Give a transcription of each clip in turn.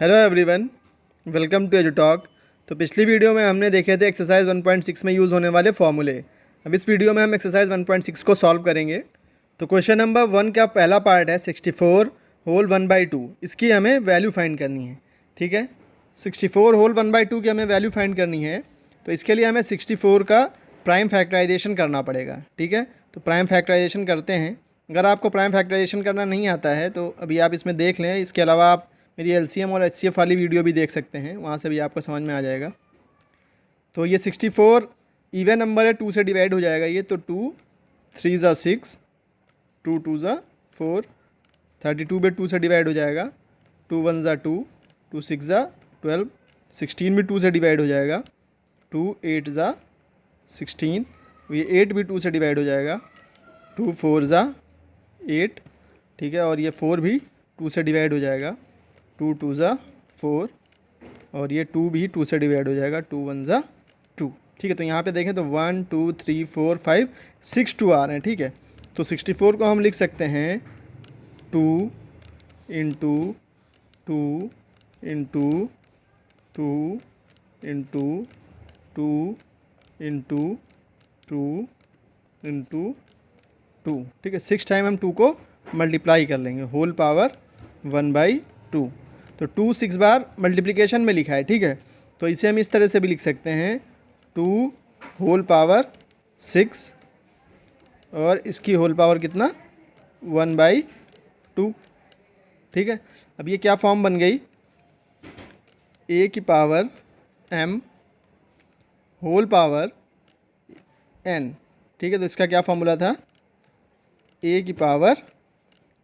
Hello everyone, welcome to Edutalk. तो पिछली video में हमने देखे थे एक्सरसाइज 1.6 में यूज़ होने वाले फॉर्मूले। अब इस वीडियो में हम एक्सरसाइज 1.6 को सॉल्व करेंगे। तो क्वेश्चन नंबर 1 का पहला पार्ट है 64 होल 1/2। इसकी हमें वैल्यू फाइंड करनी है। ठीक है, 64 होल 1/2 की हमें वैल्यू फाइंड करनी है। तो इसके लिए हमें 64 का प्राइम फैक्टराइजेशन करना पड़ेगा। ठीक है, तो प्राइम फैक्टराइजेशन करते हैं। अगर आपको प्राइम फैक्टराइजेशन करना नहीं आता है तो अभी आप इसमें देख लें। इसके अलावा आप मेरी एलसीएम और एचसीएफ वाली वीडियो भी देख सकते हैं, वहाँ से भी आपको समझ में आ जाएगा। तो ये 64 इवन नंबर है, 2 से डिवाइड हो जाएगा ये। तो 2 3 ज़ा 6, 2 2 ज़ा 4, 32 पे 2 से डिवाइड हो जाएगा। 2 1 ज़ा 2, 2 6 ज़ा 12, 16 भी 2 से डिवाइड हो जाएगा। 2 8 ज़ा 16, ये 8 भी 2 से डिवाइड हो जाएगा। 2 4 ज़ा 8, ठीक है, और ये 4 भी 2 से डिवाइड हो जाएगा। 2 2 ज़ा 4, और ये 2 भी 2 से डिवाइड हो जाएगा। 2 1 ज़ा 2, ठीक है। तो यहाँ पे देखें तो 1 2 3 4 5 6 2 आ रहे हैं। ठीक है, तो 64 को हम लिख सकते हैं 2 into 2 into 2 into 2 into 2 into 2। ठीक है, 6 टाइम हम 2 को मल्टीप्लाई कर लेंगे, होल पावर 1/2। तो 2 6 बार मल्टीप्लिकेशन में लिखा है। ठीक है, तो इसे हम इस तरह से भी लिख सकते हैं 2 होल पावर 6, और इसकी होल पावर कितना 1/2। ठीक है, अब ये क्या फॉर्म बन गई, a की power m whole power n। ठीक है, तो इसका क्या फॉर्मूला था, a की पावर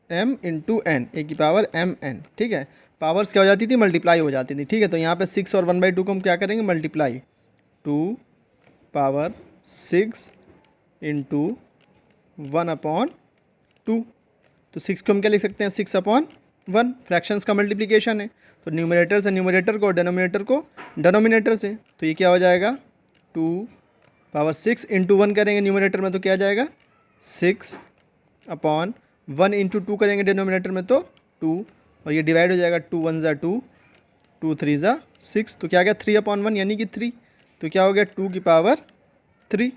m इंटू एन, ए की पावर m n। ठीक है, पावर्स क्या हो जाती थी, मल्टीप्लाई हो जाती थी। ठीक है, तो यहाँ पे 6 और 1/2 को हम क्या करेंगे, मल्टीप्लाई। 2 power 6 into 1/2। तो 6 को हम क्या लिख सकते हैं, 6/1। फ्रैक्शंस का मल्टीप्लिकेशन है, तो न्यूमरेटर से न्यूमरेटर को, डेनोमिनेटर को डेनोमिनेटर से। तो ये क्या हो जाएगा, 2 पावर 6 इंटू 1 करेंगे न्यूमरेटर में तो क्या जाएगा 6/1 इंटू 2 करेंगे डेनोमिनेटर में तो 2, और ये डिवाइड हो जाएगा। 2 1 ज़ा 2, 2 3 ज़ा 6, तो क्या गया 3/1 यानी कि 3। तो क्या हो गया 2 की पावर 3।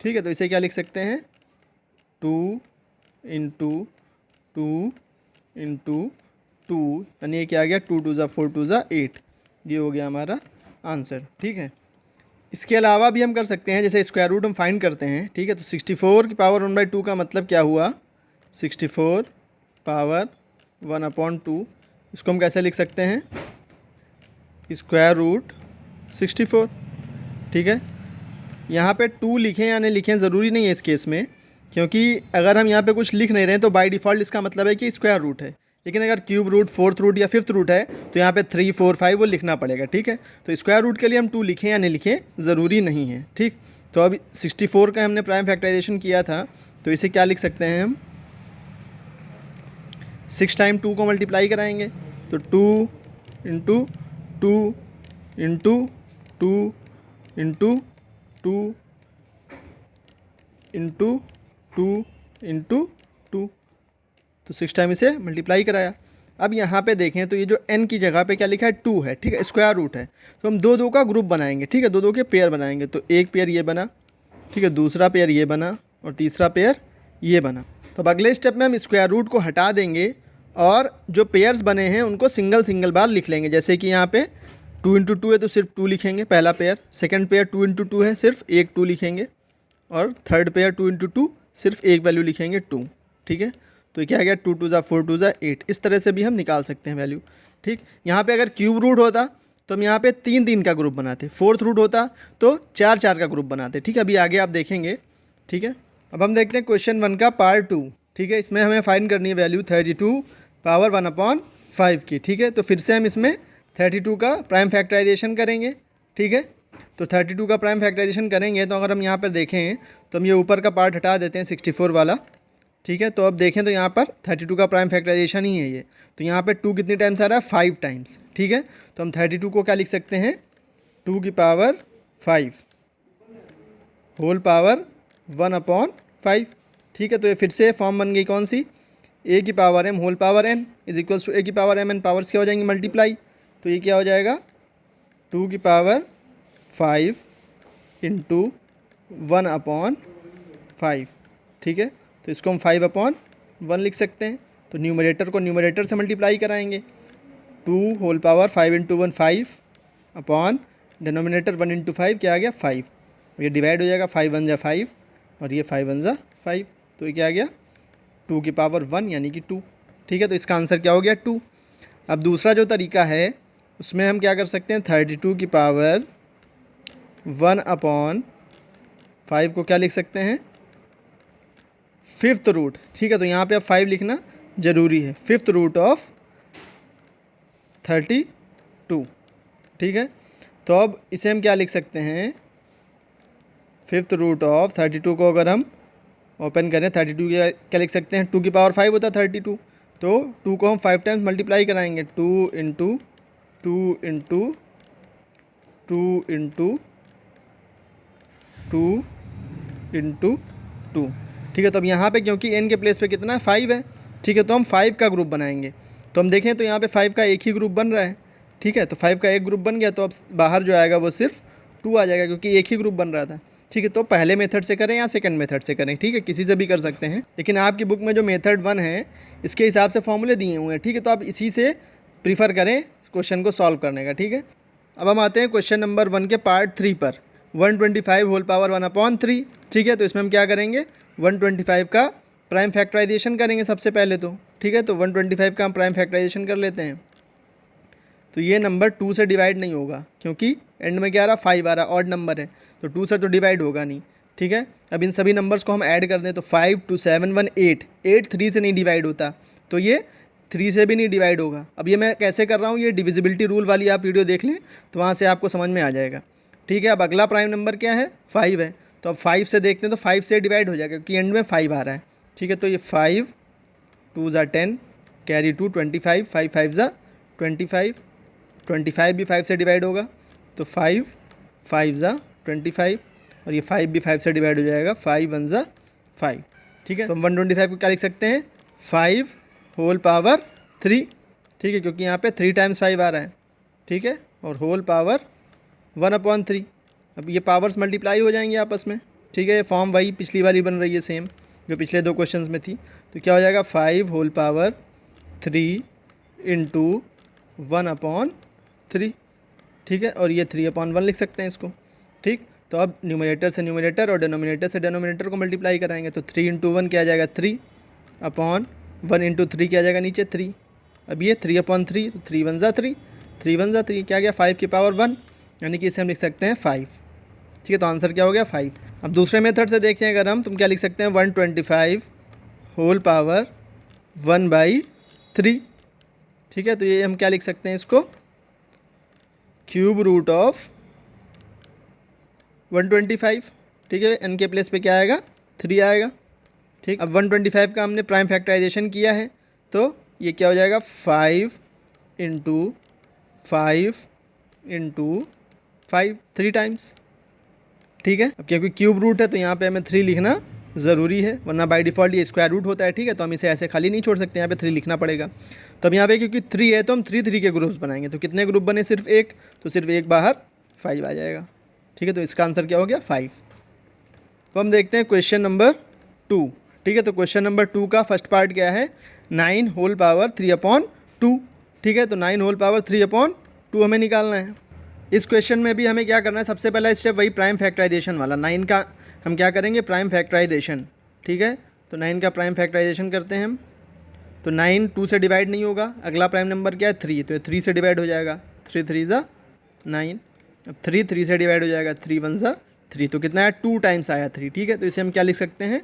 ठीक है, तो इसे क्या लिख सकते हैं 2 इंटू 2 इंटू 2, यानी ये क्या आ गया 2 2 ज़ा 4, 2 ज़ा 8। ये हो गया हमारा आंसर। ठीक है, इसके अलावा भी हम कर सकते हैं, जैसे स्क्वायर रूट हम फाइंड करते हैं। ठीक है, तो 64 की पावर 1/2 का मतलब क्या हुआ, 64 पावर 1/2। इसको हम कैसे लिख सकते हैं, स्क्वायर रूट 64। ठीक है, यहाँ पे 2 लिखें या नहीं लिखें ज़रूरी नहीं है इस केस में, क्योंकि अगर हम यहाँ पे कुछ लिख नहीं रहे हैं तो बाय डिफ़ॉल्ट इसका मतलब है कि स्क्वायर रूट है। लेकिन अगर क्यूब रूट, फोर्थ रूट या फिफ्थ रूट है तो यहाँ पे 3 4 5 वो लिखना पड़ेगा। ठीक है, तो स्क्वायर रूट के लिए हम 2 लिखें या नहीं लिखें ज़रूरी नहीं है। ठीक, तो अब 64 का हमने प्राइम फैक्टराइजेशन किया था, तो इसे क्या लिख सकते हैं हम, 6 टाइम 2 को मल्टीप्लाई कराएंगे तो 2 into 2 into 2 into 2 into 2 into 2, तो 6 टाइम इसे मल्टीप्लाई कराया। अब यहाँ पे देखें तो ये जो n की जगह पे क्या लिखा है 2 है। ठीक है, स्क्वायर रूट है, तो हम 2 2 का ग्रुप बनाएंगे। ठीक है, 2 2 के पेयर बनाएंगे, तो एक पेयर ये बना, ठीक है, दूसरा पेयर ये बना, और तीसरा पेयर ये बना। तो अब अगले स्टेप में हम स्क्वायर रूट को हटा देंगे और जो पेयर्स बने हैं उनको सिंगल सिंगल बार लिख लेंगे। जैसे कि यहाँ पे 2 इंटू 2 है तो सिर्फ 2 लिखेंगे पहला पेयर, सेकेंड पेयर 2 इंटू 2 है सिर्फ एक 2 लिखेंगे, और थर्ड पेयर 2 इंटू 2 सिर्फ एक वैल्यू लिखेंगे 2। ठीक है, तो क्या आ गया 2 2 ज़ा 4, 2 ज़ा 8। इस तरह से भी हम निकाल सकते हैं वैल्यू। ठीक, यहाँ पे अगर क्यूब रूट होता तो हम यहाँ पे 3 3 का ग्रुप बनाते, फोर्थ रूट होता तो 4 4 का ग्रुप बनाते। ठीक है, अभी आगे आप देखेंगे। ठीक है, अब हम देखते हैं क्वेश्चन 1 का पार्ट 2। ठीक है, इसमें हमें फाइंड करनी है वैल्यू 32 पावर 1/5 की। ठीक है, तो फिर से हम इसमें 32 का प्राइम फैक्टराइजेशन करेंगे। ठीक है, तो 32 का प्राइम फैक्टराइजेशन करेंगे तो अगर हम यहाँ पर देखें तो हम ये ऊपर का पार्ट हटा देते हैं 64 वाला। ठीक है, तो अब देखें तो यहाँ पर 32 का प्राइम फैक्टराइजेशन ही है ये, तो यहाँ पे 2 कितनी टाइम्स आ रहा है 5 टाइम्स। ठीक है, तो हम 32 को क्या लिख सकते हैं 2 की पावर 5 होल पावर 1/5। ठीक है, तो ये फिर से फॉर्म बन गई कौन सी, ए की power M whole power N is equals to A की पावर एम एन पावर्स क्या हो जाएंगी मल्टीप्लाई, तो ये क्या हो जाएगा 2 की पावर 5 इंटू 1/5, ठीक है। तो इसको हम 5/1 लिख सकते हैं। तो न्यूमरेटर को न्यूमरेटर से मल्टीप्लाई कराएंगे, 2 whole power 5 into 1 5 upon denominator 1 into 5 क्या आ गया 5, ये डिवाइड हो जाएगा 5 1 जा 5 और ये 5 1 जा 5, तो ये क्या आ गया 2 की पावर 1 यानी कि 2, ठीक है। तो इसका आंसर क्या हो गया 2। अब दूसरा जो तरीका है उसमें हम क्या कर सकते हैं 32 की पावर 1/5 को क्या लिख सकते हैं 5th रूट, ठीक है। तो यहाँ पे अब 5 लिखना ज़रूरी है, 5th रूट ऑफ 32, ठीक है। तो अब इसे हम क्या लिख सकते हैं 5th रूट ऑफ 32 को अगर हम ओपन करें 32 क्या लिख सकते हैं 2 की पावर 5 होता है 32, तो 2 को हम 5 टाइम्स मल्टीप्लाई कराएंगे 2 इंटू 2 इंटू 2 इंटू 2 इंटू 2, ठीक है। तो अब यहाँ पे क्योंकि n के प्लेस पे कितना है 5 है, ठीक है, तो हम 5 का ग्रुप बनाएंगे। तो हम देखें तो यहाँ पे 5 का एक ही ग्रुप बन रहा है, ठीक है। तो 5 का एक ग्रुप बन गया, तो अब बाहर जो आएगा वो सिर्फ 2 आ जाएगा क्योंकि एक ही ग्रुप बन रहा था, ठीक है। तो पहले मेथड से करें या सेकंड मेथड से करें, ठीक है, किसी से भी कर सकते हैं, लेकिन आपकी बुक में जो मेथड 1 है इसके हिसाब से फॉर्मूले दिए हुए हैं, ठीक है। तो आप इसी से प्रीफर करें क्वेश्चन को सॉल्व करने का, ठीक है। अब हम आते हैं क्वेश्चन नंबर 1 के पार्ट 3 पर, 125 होल पावर 1/3, ठीक है। तो इसमें हम क्या करेंगे 125 का प्राइम फैक्टराइजेशन करेंगे सबसे पहले तो, ठीक है। तो 125 का हम प्राइम फैक्टराइजेशन कर लेते हैं। तो ये नंबर 2 से डिवाइड नहीं होगा क्योंकि एंड में क्या आ रहा 5 आ रहा, ऑड नंबर है, तो 2 से तो डिवाइड होगा नहीं, ठीक है। अब इन सभी नंबर्स को हम ऐड कर दें तो 5 2 7 1 8, 8 3 से नहीं डिवाइड होता, तो ये 3 से भी नहीं डिवाइड होगा। अब ये मैं कैसे कर रहा हूँ, ये डिविजिबिलिटी रूल वाली आप वीडियो देख लें तो वहाँ से आपको समझ में आ जाएगा, ठीक है। अब अगला प्राइम नंबर क्या है 5 है, तो अब 5 से देखते हैं तो 5 से डिवाइड हो जाएगा क्योंकि एंड में 5 आ रहा है, ठीक है। तो ये 5 2 ज़ा 10 कैरी 2 25, 5 5 ज़ा 25, 25 भी 5 से डिवाइड होगा, तो 5 5 ज़ा 25 और ये 5 भी 5 से डिवाइड हो जाएगा, 5 1 ज़ा 5, ठीक है। तो हम 125 को क्या लिख सकते हैं 5 होल पावर 3, ठीक है, क्योंकि यहाँ पे 3 टाइम्स 5 आ रहा है, ठीक है, और होल पावर 1/3। अब ये पावर्स मल्टीप्लाई हो जाएंगे आपस में, ठीक है। ये फॉर्म वही पिछली वाली बन रही है सेम जो पिछले 2 क्वेश्चंस में थी। तो क्या हो जाएगा 5 होल पावर 3 इंटू 1/3, ठीक है, और ये 3/1 लिख सकते हैं इसको, ठीक। तो अब न्यूमरेटर से न्यूमरेटर और डिनोमिनेटर से डिनोमिनेटर को मल्टीप्लाई कराएंगे, तो 3 इंटू 1 क्या आ जाएगा 3/1 इंटू 3 क्या आ जाएगा नीचे 3, अब ये 3/3, तो 3 1 ज़ा 3, 3 1 ज़ा 3 क्या आ गया 5 की पावर 1, यानी कि इसे हम लिख सकते हैं 5, ठीक है। तो आंसर क्या हो गया 5। अब दूसरे मेथड से देखें अगर हम, तुम क्या लिख सकते हैं 125 होल पावर 1/3, ठीक है। तो ये हम क्या लिख सकते हैं इसको क्यूब रूट ऑफ 125, ठीक है। n के प्लेस पे क्या आएगा 3 आएगा, ठीक। अब 125 का हमने प्राइम फैक्टराइजेशन किया है, तो ये क्या हो जाएगा 5 इंटू 5 इंटू 5 3 टाइम्स, ठीक है। अब क्योंकि क्यूब रूट है तो यहाँ पे हमें 3 लिखना ज़रूरी है, वरना बाय डिफ़ॉल्ट ये स्क्वायर रूट होता है, ठीक है। तो हम इसे ऐसे खाली नहीं छोड़ सकते, यहाँ पे 3 लिखना पड़ेगा। तो अब यहाँ पे क्योंकि 3 है तो हम 3 3 के ग्रुप्स बनाएंगे, तो कितने ग्रुप बने सिर्फ एक, तो सिर्फ एक बाहर 5 आ जाएगा, ठीक है। तो इसका आंसर क्या हो गया 5। तो हम देखते हैं क्वेश्चन नंबर 2, ठीक है। तो क्वेश्चन नंबर 2 का फर्स्ट पार्ट क्या है 9 होल पावर 3/2, ठीक है। तो 9 होल पावर 3/2 हमें निकालना है। इस क्वेश्चन में भी हमें क्या करना है, सबसे पहला स्टेप वही प्राइम फैक्टराइजेशन वाला, 9 का हम क्या करेंगे प्राइम फैक्टराइजेशन, ठीक है। तो 9 का प्राइम फैक्टराइजेशन करते हैं हम, तो 9 2 से डिवाइड नहीं होगा, अगला प्राइम नंबर क्या है 3, तो ये 3 से डिवाइड हो जाएगा, 3 3 ज़ा 9, अब 3 3 से डिवाइड हो जाएगा, 3 1 ज़ा 3, तो कितना है 2 टाइम्स आया 3, ठीक है। तो इसे हम क्या लिख सकते हैं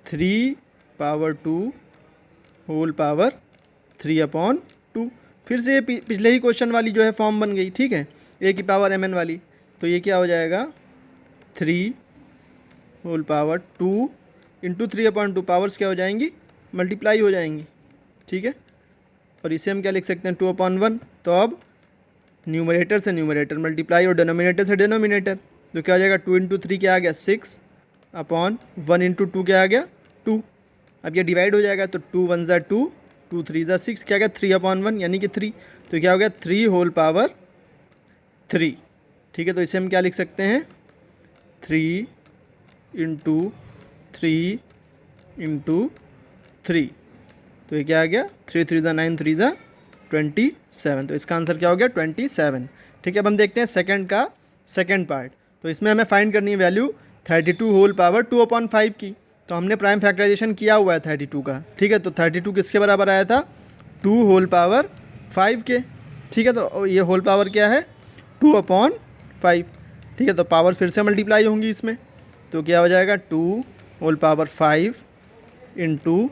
3/2 होल पावर 3/2, फिर से पिछले ही क्वेश्चन वाली जो है फॉर्म बन गई, ठीक है, a की पावर mn वाली। तो ये क्या हो जाएगा 3 होल पावर 2 इंटू 3/2, पावर्स क्या हो जाएंगी मल्टीप्लाई हो जाएंगी, ठीक है। और इसे हम क्या लिख सकते हैं 2/1। तो अब न्यूमरेटर से न्यूमरेटर मल्टीप्लाई और डिनोमिनेटर से डिनोमिनेटर, तो क्या हो जाएगा 2 इंटू 3 क्या आ गया 6/1 इंटू 2 क्या आ गया 2, अब ये डिवाइड हो जाएगा तो 2 वन ज़ा 2, 2 3 ज़ा 6, क्या गया 3/1 यानी कि 3, तो क्या हो गया 3 होल पावर 3। ठीक है, तो इसे हम क्या लिख सकते हैं 3 इंटू 3 इंटू 3, तो ये क्या आ गया 3 3 ज़ा 9, 3 ज़ा 27, तो इसका आंसर क्या हो गया 27। ठीक है, अब हम देखते हैं सेकंड का सेकंड पार्ट। तो इसमें हमें फाइंड करनी है वैल्यू 32 होल पावर 2/5 की। तो हमने प्राइम फैक्टराइजेशन किया हुआ है 32 का। ठीक है, तो 32 किसके बराबर आया था 2 होल पावर 5 के। ठीक है, तो ये होल पावर क्या है 2/5। ठीक है, तो पावर फिर से मल्टीप्लाई होंगी इसमें, तो क्या हो जाएगा 2 होल पावर 5 इंटू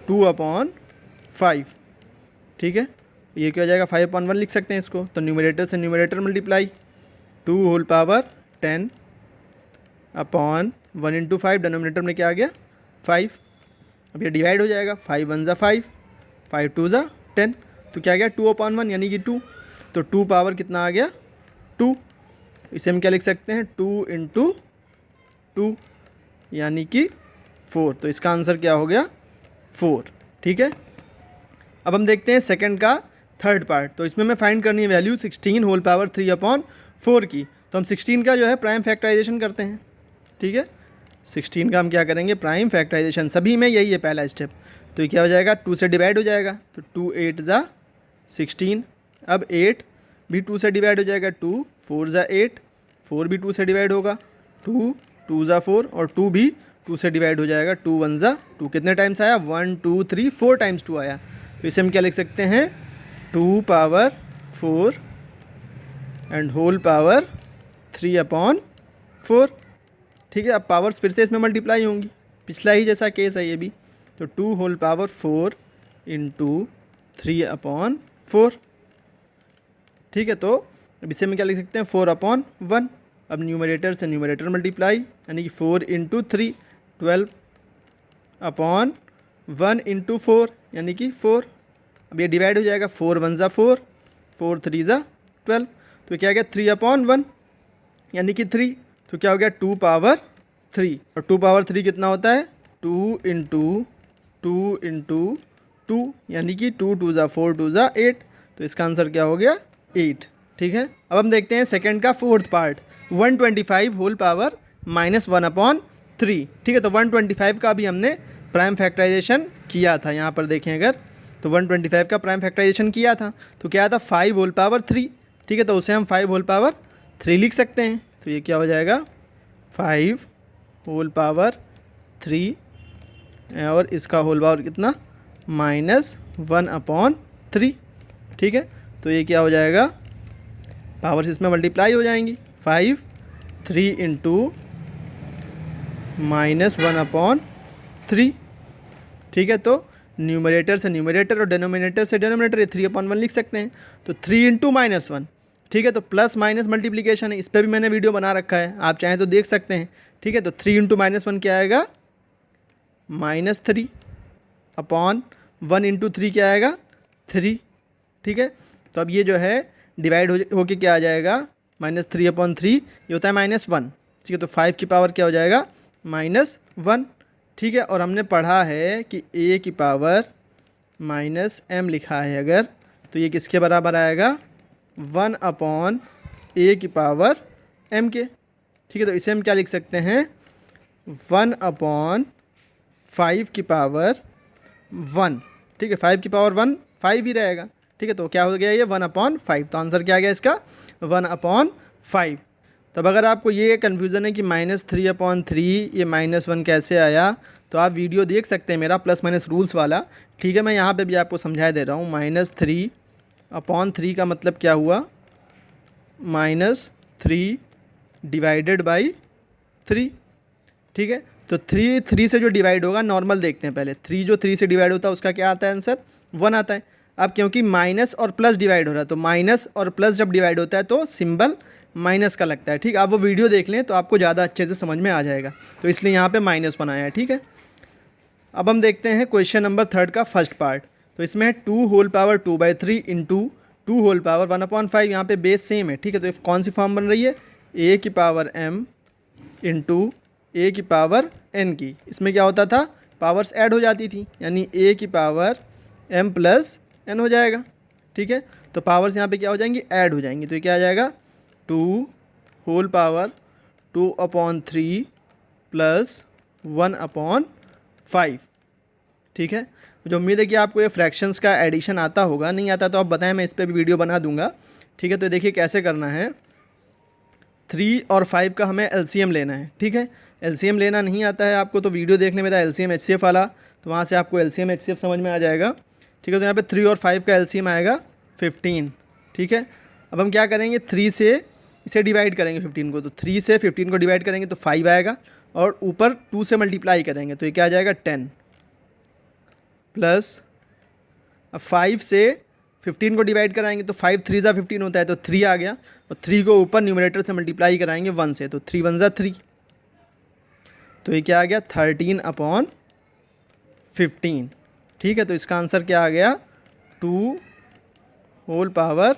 2/5। ठीक है, ये क्या हो जाएगा 5/1 लिख सकते हैं इसको, तो न्यूमरेटर से numerator multiply 2 whole power 10/1 into 5, denominator में क्या आ गया 5। अब ये डिवाइड हो जाएगा 5 वन ज़ा 5, 5 टू ज़ा 10, तो क्या आ गया 2/1 यानी कि 2, तो 2 पावर कितना आ गया 2। इसे हम क्या लिख सकते हैं 2 इंटू 2 यानी कि 4, तो इसका आंसर क्या हो गया 4। ठीक है, अब हम देखते हैं सेकंड का थर्ड पार्ट। तो इसमें हमें फाइंड करनी है वैल्यू 16 होल पावर 3/4 की। तो हम 16 का जो है प्राइम फैक्टराइजेशन करते हैं। ठीक है, 16 का हम क्या करेंगे प्राइम फैक्टराइजेशन, सभी में यही है पहला स्टेप। तो ये क्या हो जाएगा 2 से डिवाइड हो जाएगा, तो 2 8 ज़ा 16। अब 8 भी 2 से डिवाइड हो जाएगा, 2 4 ज़ा 8, 4 भी 2 से डिवाइड होगा, 2 2 ज़ा 4, और 2 भी 2 से डिवाइड हो जाएगा, 2 1 ज़ा 2। कितने टाइम्स आया 1 2 3 4 टाइम्स 2 आया। तो इसे हम क्या लिख सकते हैं 2 पावर 4 एंड होल पावर 3/4। ठीक है, अब पावर्स फिर से इसमें मल्टीप्लाई होंगी, पिछला ही जैसा केस है ये भी, तो 2 होल पावर 4 इंटू 3/4। ठीक है, तो अब इसे हम क्या लिख सकते हैं 4/1। अब न्यूमरेटर से न्यूमरेटर मल्टीप्लाई यानी कि 4 इंटू 3, 12/1 इंटू 4 यानी कि 4। अब ये डिवाइड हो जाएगा 4 वन ज़ा 4, 4 3 ज़ा 12, तो क्या गया 3/1 यानी कि 3, तो क्या हो गया 2 पावर 3, और 2 पावर 3 कितना होता है 2 इंटू 2 यानी कि 2 2 ज़ा 4, 2 ज़ा 8, तो इसका आंसर क्या हो गया 8। ठीक है, अब हम देखते हैं सेकंड का फोर्थ पार्ट 125 होल पावर -1/3। ठीक है, तो 125 का भी हमने प्राइम फैक्टराइजेशन किया था, यहाँ पर देखें अगर तो 125 का प्राइम फैक्टराइजेशन किया था, तो क्या था 5 होल पावर 3। ठीक है, तो उसे हम 5 होल पावर 3 लिख सकते हैं, तो ये क्या हो जाएगा 5 होल पावर 3, और इसका होल पावर कितना -1/3। ठीक है, तो ये क्या हो जाएगा पावर्स इसमें मल्टीप्लाई हो जाएंगी, 5 3 इंटू -1/3। ठीक है, तो न्यूमरेटर से न्यूमरेटर और डिनोमिनेटर से डिनोमिनेटर, ये 3/1 लिख सकते हैं, तो 3 इंटू -1। ठीक है, तो प्लस माइनस मल्टीप्लिकेशन है, इस पर भी मैंने वीडियो बना रखा है, आप चाहें तो देख सकते हैं। ठीक है, तो 3 इंटू -1 क्या आएगा -3/1 इंटू 3 क्या आएगा 3। ठीक है, तो अब ये जो है डिवाइड होके क्या आ जाएगा -3/3, ये होता है -1। ठीक है, तो 5 की पावर क्या हो जाएगा -1। ठीक है, और हमने पढ़ा है कि a की पावर -m लिखा है अगर, तो ये किसके बराबर आएगा 1/a की पावर m के। ठीक है, तो इसे हम क्या लिख सकते हैं 1/5 की पावर 1। ठीक है, 5 की पावर 1 5 ही रहेगा। ठीक है, तो क्या हो गया ये 1/5, तो आंसर क्या आ गया इसका 1/5। तब अगर आपको ये कन्फ्यूज़न है कि -3/3 ये -1 कैसे आया, तो आप वीडियो देख सकते हैं मेरा प्लस माइनस रूल्स वाला। ठीक है, मैं यहाँ पे भी आपको समझा दे रहा हूँ। -3/3 का मतलब क्या हुआ -3 डिवाइडेड बाई 3। ठीक है, तो 3 से जो डिवाइड होगा नॉर्मल देखते हैं पहले, 3 जो 3 से डिवाइड होता है उसका क्या आता है आंसर 1 आता है। अब क्योंकि माइनस और प्लस डिवाइड हो रहा है, तो माइनस और प्लस जब डिवाइड होता है तो सिंबल माइनस का लगता है। ठीक, आप वो वीडियो देख लें तो आपको ज़्यादा अच्छे से समझ में आ जाएगा, तो इसलिए यहाँ पे माइनस बनाया है। ठीक है, अब हम देखते हैं क्वेश्चन नंबर 3 का फर्स्ट पार्ट। तो इसमें है 2 whole power 2/3 into 2 whole power 1/5। यहाँ पे बेस सेम है। ठीक है, तो कौन सी फॉर्म बन रही है a की पावर m इंटू a की पावर n की। इसमें क्या होता था पावर्स ऐड हो जाती थी, यानी a की पावर m प्लस n हो जाएगा। ठीक है, तो पावर्स यहाँ पे क्या हो जाएंगी, ऐड हो जाएंगी। तो ये क्या आ जाएगा 2 होल पावर 2/3 प्लस 1/5। ठीक है, मुझे उम्मीद है कि आपको ये फ्रैक्शंस का एडिशन आता होगा, नहीं आता तो आप बताएं, मैं इस पर भी वीडियो बना दूंगा। ठीक है, तो देखिए कैसे करना है। 3 और 5 का हमें एलसीएम लेना है। ठीक है, एलसीएम लेना नहीं आता है आपको तो वीडियो देख लें मेरा एलसीएम एचसीएफ वाला, तो वहाँ से आपको एलसीएम एचसीएफ समझ में आ जाएगा। ठीक है, तो यहाँ पे 3 और 5 का एलसीएम आएगा 15। ठीक है, अब हम क्या करेंगे, 3 से इसे डिवाइड करेंगे 15 को, तो 3 से 15 को डिवाइड करेंगे तो 5 आएगा, और ऊपर 2 से मल्टीप्लाई करेंगे तो ये क्या आ जाएगा 10 प्लस, अब 5 से 15 को डिवाइड कराएंगे तो 5 3 ज़ा 15 होता है, तो 3 आ गया, और 3 को ऊपर न्यूमरेटर से मल्टीप्लाई कराएंगे 1 से, तो 3 1 ज़ा 3, तो ये क्या आ गया 13/15। ठीक है, तो इसका आंसर क्या आ गया 2 होल पावर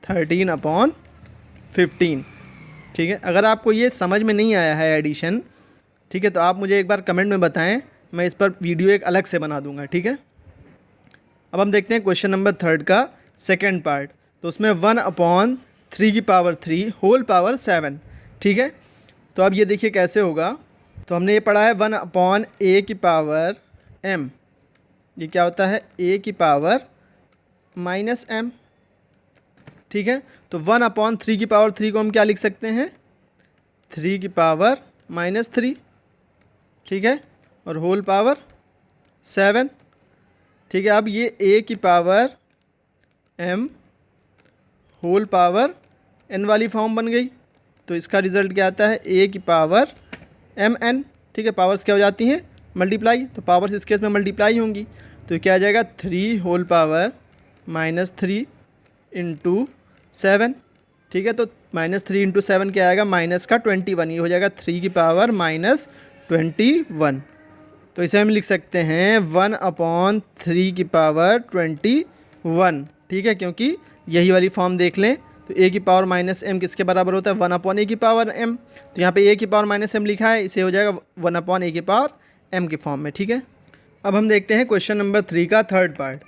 13/15। ठीक है, अगर आपको ये समझ में नहीं आया है एडिशन, ठीक है, तो आप मुझे एक बार कमेंट में बताएं, मैं इस पर वीडियो एक अलग से बना दूंगा। ठीक है, अब हम देखते हैं क्वेश्चन नंबर 3 का सेकेंड पार्ट। तो उसमें 1/3 होल पावर 7। ठीक है, तो अब ये देखिए कैसे होगा। तो हमने ये पढ़ा है 1/a m, ये क्या होता है a की पावर -m। ठीक है, तो 1/3 को हम क्या लिख सकते हैं, 3 की पावर -3। ठीक है, और होल पावर 7। ठीक है, अब ये a की power m whole power n वाली फॉर्म बन गई, तो इसका रिज़ल्ट क्या आता है a की पावर mn। ठीक है, पावर्स क्या हो जाती हैं, मल्टीप्लाई, तो पावर्स इस केस में मल्टीप्लाई होंगी, तो क्या आ जाएगा 3 होल पावर -3 इंटू 7। ठीक है, तो -3 इंटू 7 क्या आएगा, माइनस का 21, ये हो जाएगा 3 की पावर -21। तो इसे हम लिख सकते हैं 1/3 की पावर 21। ठीक है, क्योंकि यही वाली फॉर्म देख लें तो a की पावर -m किसके बराबर होता है, 1/a की पावर m। तो यहाँ पे a की पावर -m लिखा है, इसे हो जाएगा 1/a की पावर m की फॉर्म में। ठीक है, अब हम देखते हैं क्वेश्चन नंबर 3 का थर्ड पार्ट।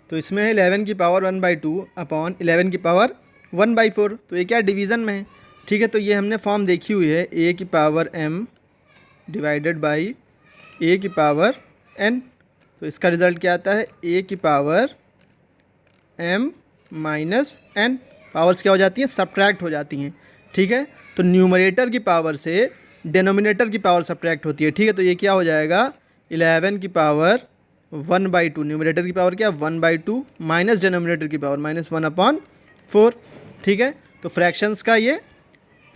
तो इसमें है 11 की पावर 1/2 अपॉन 11 की पावर 1/4। तो ये क्या डिवीज़न में है। ठीक है, तो ये हमने फॉर्म देखी हुई है, a की power m divided by a की पावर n। तो इसका रिज़ल्ट क्या आता है, a की power m minus n। Powers क्या हो जाती हैं, सब्ट्रैक्ट हो जाती हैं। ठीक है, तो न्यूमरेटर की पावर से डिनोमिनेटर की पावर सब्ट्रैक्ट होती है। ठीक है, तो ये क्या हो जाएगा 11 की पावर 1/2, न्यूमरेटर की पावर क्या 1/2 माइनस डिनोमिनेटर की पावर -1/4। ठीक है, तो फ्रैक्शंस का ये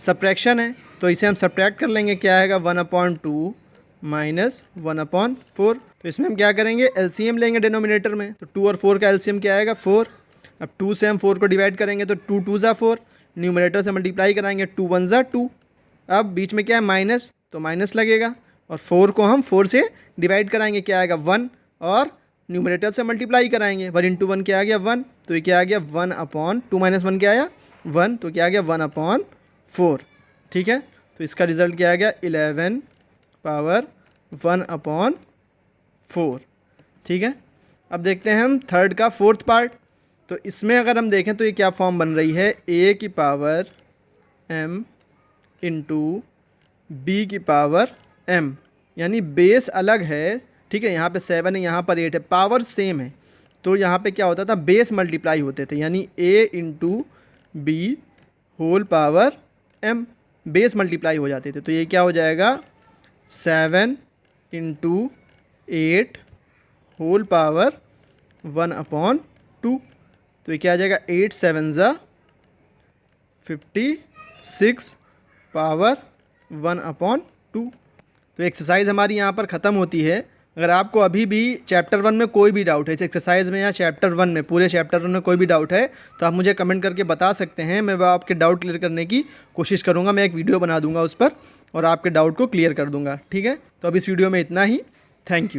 सब्ट्रैक्शन है, तो इसे हम सब्ट्रैक्ट कर लेंगे, क्या आएगा 1/2 माइनस 1/4। तो इसमें हम क्या करेंगे, एलसीएम लेंगे डिनोमिनेटर में, तो 2 और 4 का एलसीएम क्या आएगा 4। अब 2 से हम 4 को डिवाइड करेंगे तो 2 2 ज़ा 4, न्यूमरेटर से मल्टीप्लाई कराएंगे 2 1 ज़ा 2। अब बीच में क्या है माइनस, तो माइनस लगेगा, और 4 को हम 4 से डिवाइड कराएंगे, क्या आएगा 1, और न्यूमरेटर से मल्टीप्लाई कराएंगे 1 × 1 क्या आ गया 1, तो ये क्या आ गया 1/2 माइनस 1 क्या आया 1, तो क्या आ गया 1/4। ठीक है, तो इसका रिज़ल्ट क्या आ गया 11 पावर 1/4। ठीक है, अब देखते हैं हम थर्ड का फोर्थ पार्ट। तो इसमें अगर हम देखें तो ये क्या फॉर्म बन रही है, a की पावर m इंटू b की पावर m, यानी बेस अलग है। ठीक है, यहाँ पे 7 है, यहाँ पर 8 है, पावर सेम है, तो यहाँ पे क्या होता था बेस मल्टीप्लाई होते थे, यानी a into b whole power m base multiply हो जाते थे। तो ये क्या हो जाएगा 7 इंटू 8 होल पावर 1/2। तो ये क्या आ जाएगा 8 7 ज़ा 56 पावर 1/2। तो एक्सरसाइज हमारी यहाँ पर ख़त्म होती है। अगर आपको अभी भी चैप्टर 1 में कोई भी डाउट है इस एक्सरसाइज में, या चैप्टर 1 में पूरे चैप्टर 1 में कोई भी डाउट है, तो आप मुझे कमेंट करके बता सकते हैं। मैं वह आपके डाउट क्लियर करने की कोशिश करूँगा, मैं एक वीडियो बना दूंगा उस पर और आपके डाउट को क्लियर कर दूंगा। ठीक है, तो अब इस वीडियो में इतना ही। Thank you.